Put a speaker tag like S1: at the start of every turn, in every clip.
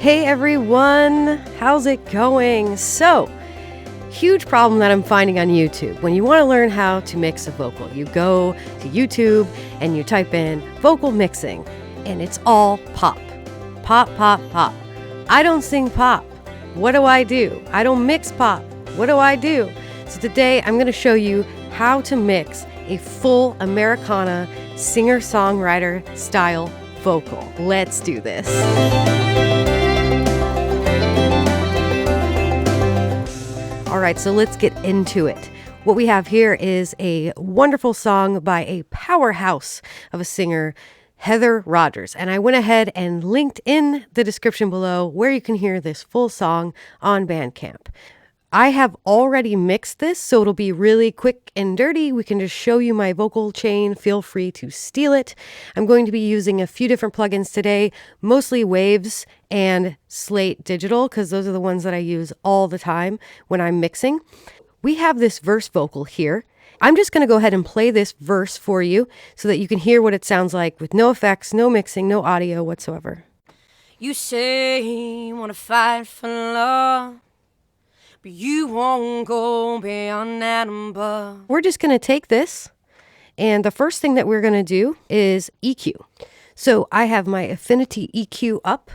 S1: Hey everyone, how's it going? So, huge problem that I'm finding on YouTube. When you want to learn how to mix a vocal, you go to YouTube and you type in vocal mixing, and it's all pop. Pop, pop, pop. I don't sing pop. What do? I don't mix pop. What do? So today I'm going to show you how to mix a full Americana singer-songwriter style vocal. Let's do this. All right, so let's get into it. What we have here is a wonderful song by a powerhouse of a singer, Heather Rogers. And I went ahead and linked in the description below where you can hear this full song on Bandcamp. I have already mixed this, so it'll be really quick and dirty. We can just show you my vocal chain. Feel free to steal it. I'm going to be using a few different plugins today, mostly Waves and Slate Digital, because those are the ones that I use all the time when I'm mixing. We have this verse vocal here. I'm just going to go ahead and play this verse for you so that you can hear what it sounds like with no effects, no mixing, no audio whatsoever.
S2: You say you want to fight for love, but you won't go beyond that above.
S1: We're just going to take this, and the first thing that we're going to do is EQ. So I have my Affinity EQ up,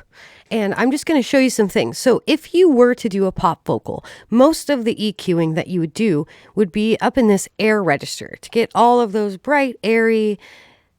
S1: and I'm just going to show you some things. So if you were to do a pop vocal, most of the EQing that you would do would be up in this air register to get all of those bright, airy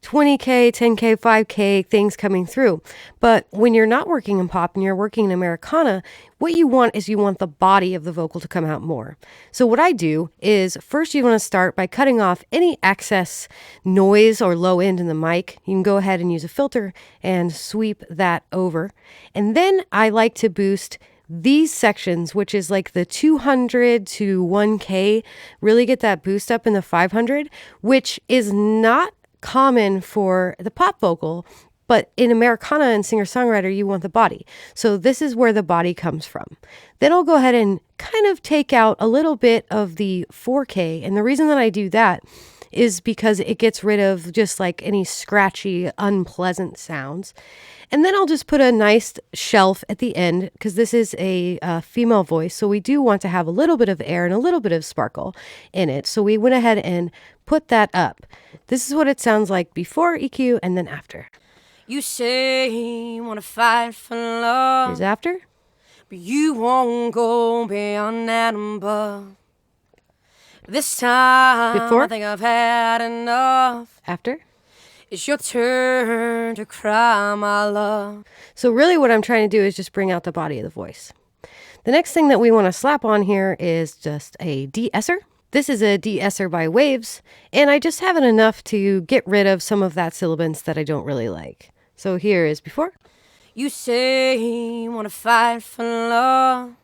S1: 20K, 10K, 5K things coming through. But when you're not working in pop and you're working in Americana, what you want is you want the body of the vocal to come out more. So what I do is first you want to start by cutting off any excess noise or low end in the mic. You can go ahead and use a filter and sweep that over. And then I like to boost these sections, which is like the 200 to 1K, really get that boost up in the 500, which is not common for the pop vocal, but in Americana and singer-songwriter, you want the body. So this is where the body comes from. Then I'll go ahead and kind of take out a little bit of the 4K. And the reason that I do that is because it gets rid of just like any scratchy, unpleasant sounds. And then I'll just put a nice shelf at the end because this is a female voice. So we do want to have a little bit of air and a little bit of sparkle in it. So we went ahead and put that up. This is what it sounds like before EQ and then after.
S2: You say you want to fight for love.
S1: Here's after.
S2: But you won't go beyond that above. This time,
S1: Before.
S2: I think I've had enough.
S1: After.
S2: It's your turn to cry, my love.
S1: So really what I'm trying to do is just bring out the body of the voice. The next thing that we want to slap on here is just a de-esser. This is a de-esser by Waves, and I just have it enough to get rid of some of that sibilance that I don't really like. So here is before.
S2: You say you want to fight for love,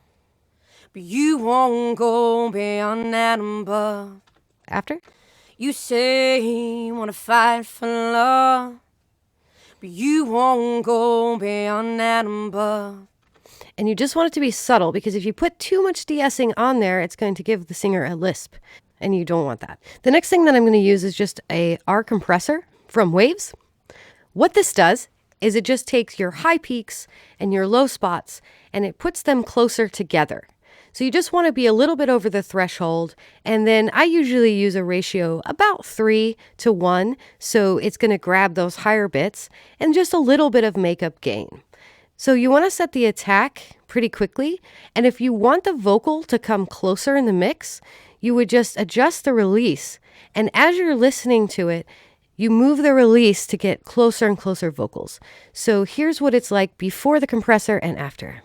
S2: but you won't go beyond that above.
S1: After.
S2: You say you want to fight for love, but you won't go beyond that above.
S1: And you just want it to be subtle, because if you put too much de-essing on there, it's going to give the singer a lisp, and you don't want that. The next thing that I'm going to use is just a R compressor from Waves. What this does is it just takes your high peaks and your low spots, and it puts them closer together. So you just want to be a little bit over the threshold, and then I usually use a ratio about 3:1, so it's going to grab those higher bits, and just a little bit of makeup gain. So you want to set the attack pretty quickly, and if you want the vocal to come closer in the mix, you would just adjust the release, and as you're listening to it, you move the release to get closer and closer vocals. So here's what it's like before the compressor and after.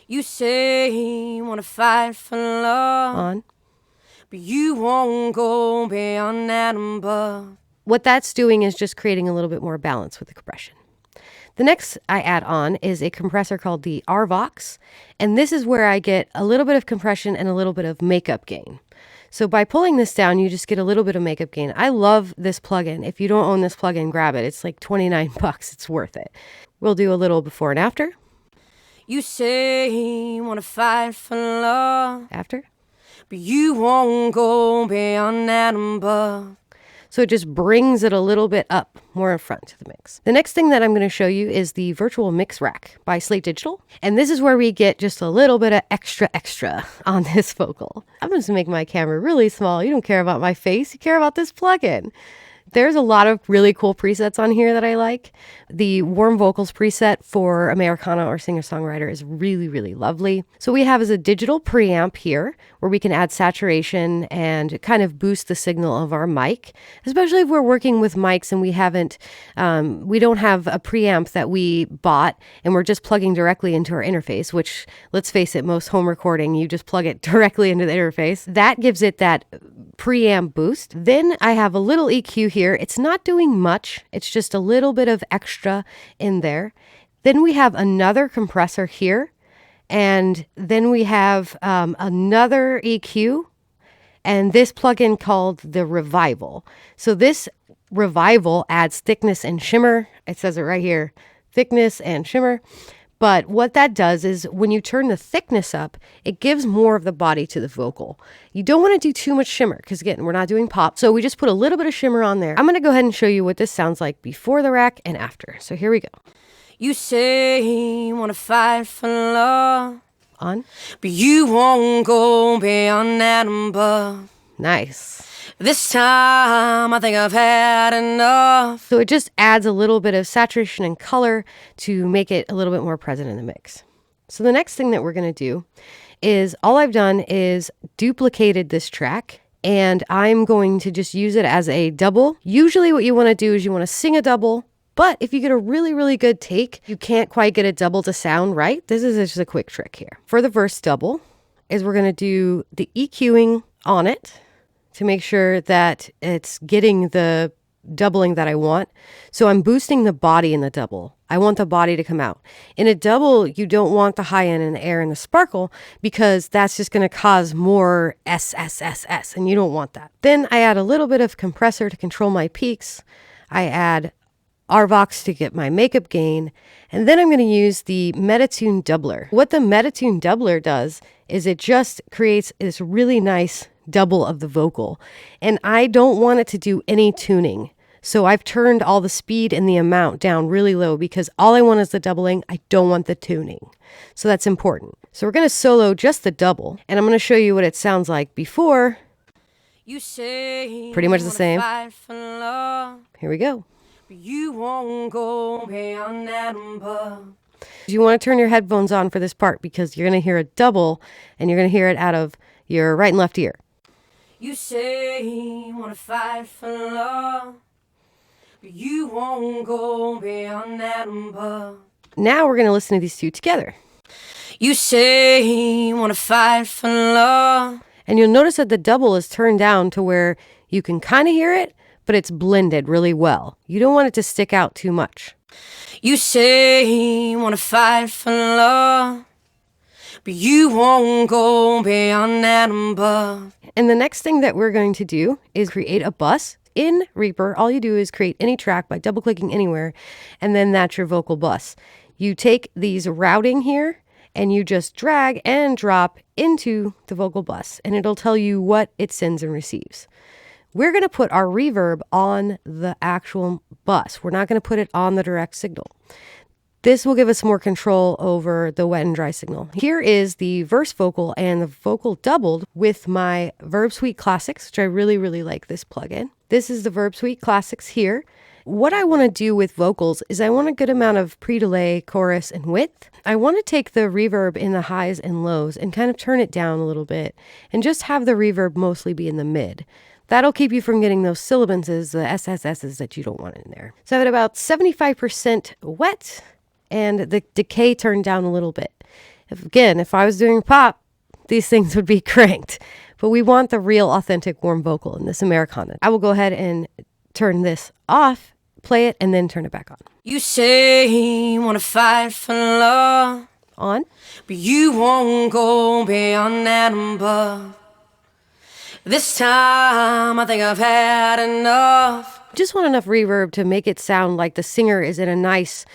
S2: You say you want to fight for love,
S1: On.
S2: but you won't go beyond that above.
S1: What that's doing is just creating a little bit more balance with the compression. The next I add on is a compressor called the Rvox, and this is where I get a little bit of compression and a little bit of makeup gain. So by pulling this down, you just get a little bit of makeup gain. I love this plugin. If you don't own this plugin, grab it. It's like $29. It's worth it. We'll do a little before and after.
S2: You say you want to fight for love,
S1: After.
S2: but you won't go beyond that above.
S1: So it just brings it a little bit up more in front to the mix. The next thing that I'm going to show you is the virtual mix rack by Slate Digital. And this is where we get just a little bit of extra on this vocal. I'm going to make my camera really small. You don't care about my face. You care about this plugin. There's a lot of really cool presets on here that I like. The warm vocals preset for Americana or singer-songwriter is really, really lovely. So we have as a digital preamp here where we can add saturation and kind of boost the signal of our mic, especially if we're working with mics and we don't have a preamp that we bought and we're just plugging directly into our interface, which, let's face it, most home recording, you just plug it directly into the interface. That gives it that preamp boost. Then I have a little EQ here. It's not doing much. It's just a little bit of extra in there. Then we have another compressor here. And then we have another EQ and this plugin called the Revival. So this Revival adds thickness and shimmer. It says it right here, thickness and shimmer. But what that does is when you turn the thickness up, it gives more of the body to the vocal. You don't want to do too much shimmer because, again, we're not doing pop. So we just put a little bit of shimmer on there. I'm going to go ahead and show you what this sounds like before the rack and after. So here we go.
S2: You say you want to fight for love.
S1: On.
S2: But you won't go beyond that and above.
S1: Nice.
S2: This time, I think I've had enough.
S1: So it just adds a little bit of saturation and color to make it a little bit more present in the mix. So the next thing that we're going to do is all I've done is duplicated this track and I'm going to just use it as a double. Usually what you want to do is you want to sing a double, but if you get a really, really good take, you can't quite get a double to sound right. This is just a quick trick here. For the verse double is we're going to do the EQing on it to make sure that it's getting the doubling that I want. So I'm boosting the body in the double. I want the body to come out. In a double, you don't want the high end and the air and the sparkle because that's just going to cause more S, and you don't want that. Then I add a little bit of compressor to control my peaks. I add Rvox to get my makeup gain. And then I'm going to use the Metatune doubler. What the Metatune doubler does is it just creates this really nice double of the vocal. And I don't want it to do any tuning. So I've turned all the speed and the amount down really low because all I want is the doubling. I don't want the tuning. So that's important. So we're going to solo just the double. And I'm going to show you what it sounds like before.
S2: You say
S1: pretty much the same. Here we go.
S2: But you won't go beyond that and above.
S1: You want to turn your headphones on for this part because you're going to hear a double and you're going to hear it out of your right and left ear.
S2: You say you want to fight for love, but you won't go beyond that and above.
S1: Now we're going to listen to these two together.
S2: You say you want to fight for love.
S1: And you'll notice that the double is turned down to where you can kind of hear it, but it's blended really well. You don't want it to stick out too much.
S2: You say you want to fight for love, but you won't go beyond that and above.
S1: And the next thing that we're going to do is create a bus. In Reaper, all you do is create any track by double-clicking anywhere, and then that's your vocal bus. You take these routing here, and you just drag and drop into the vocal bus, and it'll tell you what it sends and receives. We're going to put our reverb on the actual bus. We're not going to put it on the direct signal. This will give us more control over the wet and dry signal. Here is the verse vocal and the vocal doubled with my Verb Suite Classics, which I really, really like this plugin. This is the Verb Suite Classics here. What I want to do with vocals is I want a good amount of pre-delay, chorus, and width. I want to take the reverb in the highs and lows and kind of turn it down a little bit and just have the reverb mostly be in the mid. That'll keep you from getting those sibilances, the SSSs that you don't want in there. So I have it about 75% wet and the decay turned down a little bit. If I was doing pop, these things would be cranked. But we want the real authentic warm vocal in this Americana. I will go ahead and turn this off, play it, and then turn it back on.
S2: You say you want to fight for love.
S1: On.
S2: But you won't go beyond that and above. This time, I think I've had enough.
S1: Just want enough reverb to make it sound like the singer is in a nice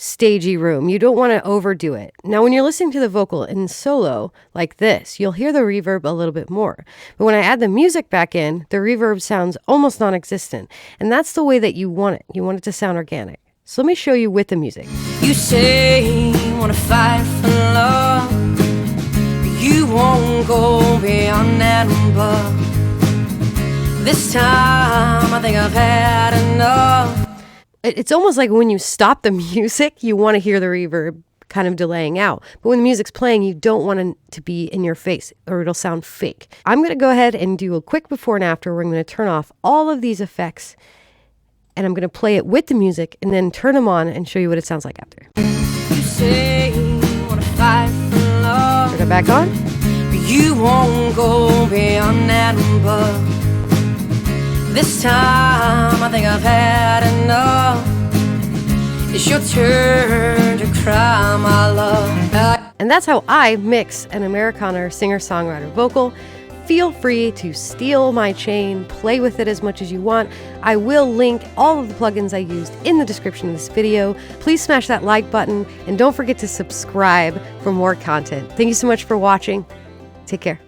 S1: stagey room. You don't want to overdo it. Now, when you're listening to the vocal in solo like this, you'll hear the reverb a little bit more. But when I add the music back in, the reverb sounds almost non-existent. And that's the way that you want it. You want it to sound organic. So let me show you with the music.
S2: You say you wanna fight for love, but you won't go beyond that number. This time I think I've had enough.
S1: It's almost like when you stop the music, you want to hear the reverb kind of delaying out. But when the music's playing, you don't want it to be in your face or it'll sound fake. I'm going to go ahead and do a quick before and after where I'm going to turn off all of these effects and I'm going to play it with the music and then turn them on and show you what it sounds like after.
S2: You say you wanna fight for love,
S1: Turn it back on.
S2: but you won't go beyond that number. This time I think I've had enough. It's your turn to cry, my love.
S1: And that's how I mix an Americana singer-songwriter vocal. Feel free to steal my chain, play with it as much as you want. I will link all of the plugins I used in the description of this video. Please smash that like button and don't forget to subscribe for more content. Thank you so much for watching. Take care.